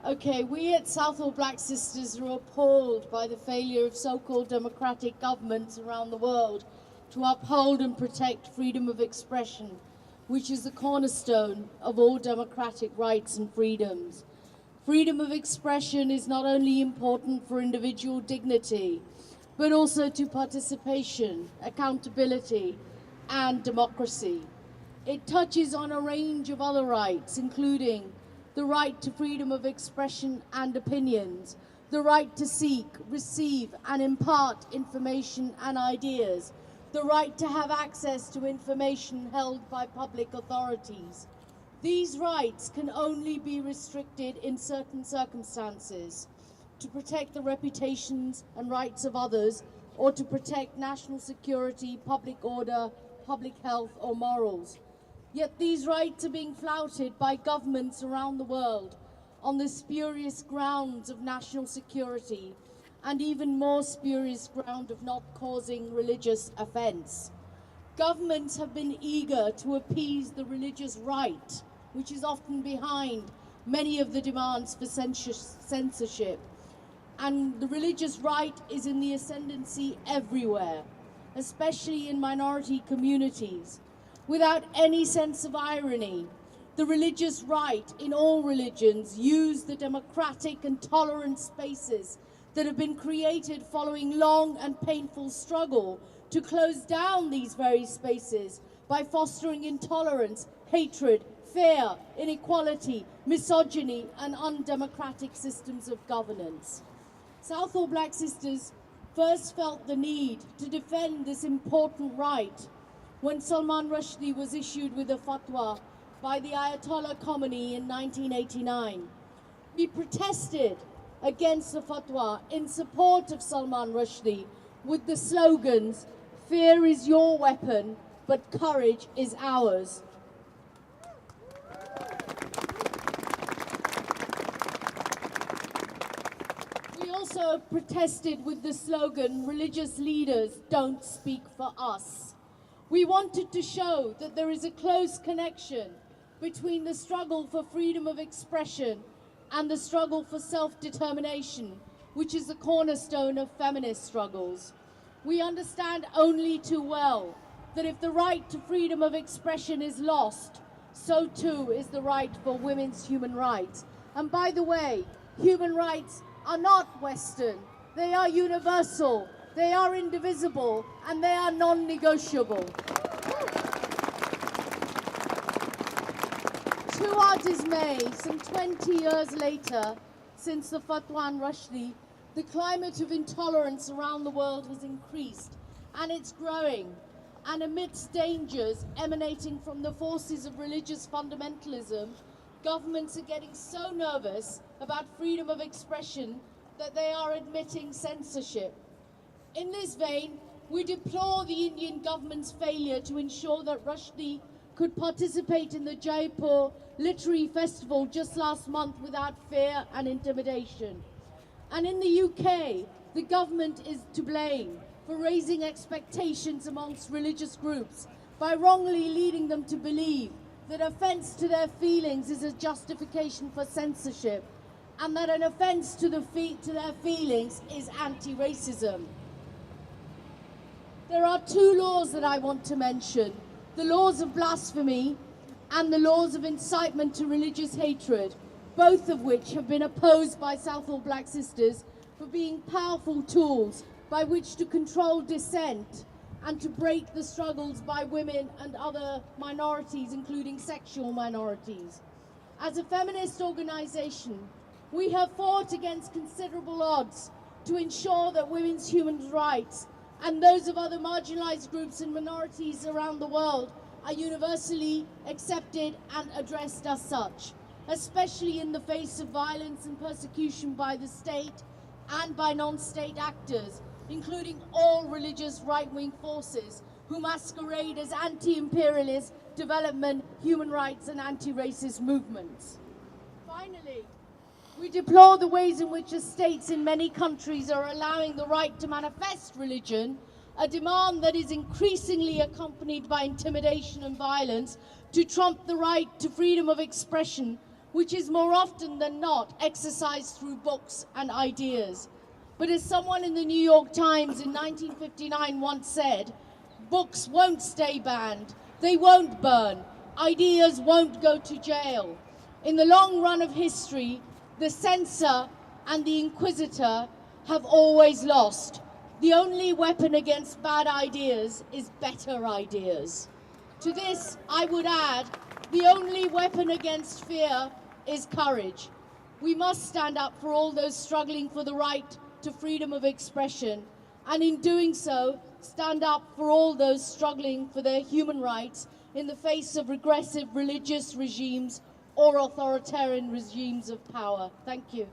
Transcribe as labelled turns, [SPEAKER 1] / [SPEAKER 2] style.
[SPEAKER 1] Okay, we at Southall Black Sisters are appalled by the failure of so-called democratic governments around the world to uphold and protect freedom of expression, which is the cornerstone of all democratic rights and freedoms. Freedom of expression is not only important for individual dignity, but also to participation, accountability, and democracy. It touches on a range of other rights, including the right to freedom of expression and opinions, the right to seek, receive, and impart information and ideas, the right to have access to information held by public authorities. These rights can only be restricted in certain circumstances: to protect the reputations and rights of others, or to protect national security, public order, public health, or morals. Yet these rights are being flouted by governments around the world on the spurious grounds of national security, and even more spurious ground of not causing religious offense. Governments have been eager to appease the religious right, which is often behind many of the demands for censorship. And the religious right is in the ascendancy everywhere, especially in minority communities. Without any sense of irony, the religious right in all religions use the democratic and tolerant spaces that have been created following long and painful struggle to close down these very spaces by fostering intolerance, hatred, fear, inequality, misogyny, and undemocratic systems of governance. Southall Black Sisters first felt the need to defend this important right when Salman Rushdie was issued with a fatwa by the Ayatollah Khomeini in 1989. We protested against the fatwa in support of Salman Rushdie with the slogans, "Fear is your weapon, but courage is ours." We also protested with the slogan, "Religious leaders don't speak for us." We wanted to show that there is a close connection between the struggle for freedom of expression and the struggle for self-determination, which is the cornerstone of feminist struggles. We understand only too well that if the right to freedom of expression is lost, so too is the right for women's human rights. And by the way, human rights are not Western. They are universal, they are indivisible, and they are non-negotiable. To our dismay, some 20 years later, since the fatwa on Rushdie, the climate of intolerance around the world has increased, and it's growing. And amidst dangers emanating from the forces of religious fundamentalism, governments are getting so nervous about freedom of expression that they are admitting censorship. In this vein, we deplore the Indian government's failure to ensure that Rushdie could participate in the Jaipur Literary Festival just last month without fear and intimidation. And in the UK, the government is to blame for raising expectations amongst religious groups by wrongly leading them to believe that offence to their feelings is a justification for censorship, and that an offence to their feelings is anti-racism. There are two laws that I want to mention: the laws of blasphemy and the laws of incitement to religious hatred, both of which have been opposed by Southall Black Sisters for being powerful tools by which to control dissent and to break the struggles by women and other minorities, including sexual minorities. As a feminist organization, we have fought against considerable odds to ensure that women's human rights and those of other marginalized groups and minorities around the world are universally accepted and addressed as such, especially in the face of violence and persecution by the state and by non-state actors, including all religious right-wing forces who masquerade as anti-imperialist, development, human rights and anti-racist movements. Finally, we deplore the ways in which the states in many countries are allowing the right to manifest religion, a demand that is increasingly accompanied by intimidation and violence, to trump the right to freedom of expression which is more often than not exercised through books and ideas. But as someone in the New York Times in 1959 once said, books won't stay banned, they won't burn, ideas won't go to jail. In the long run of history, the censor and the inquisitor have always lost. The only weapon against bad ideas is better ideas. To this, I would add, the only weapon against fear is courage. We must stand up for all those struggling for the right to freedom of expression, and in doing so, stand up for all those struggling for their human rights in the face of regressive religious regimes or authoritarian regimes of power. Thank you.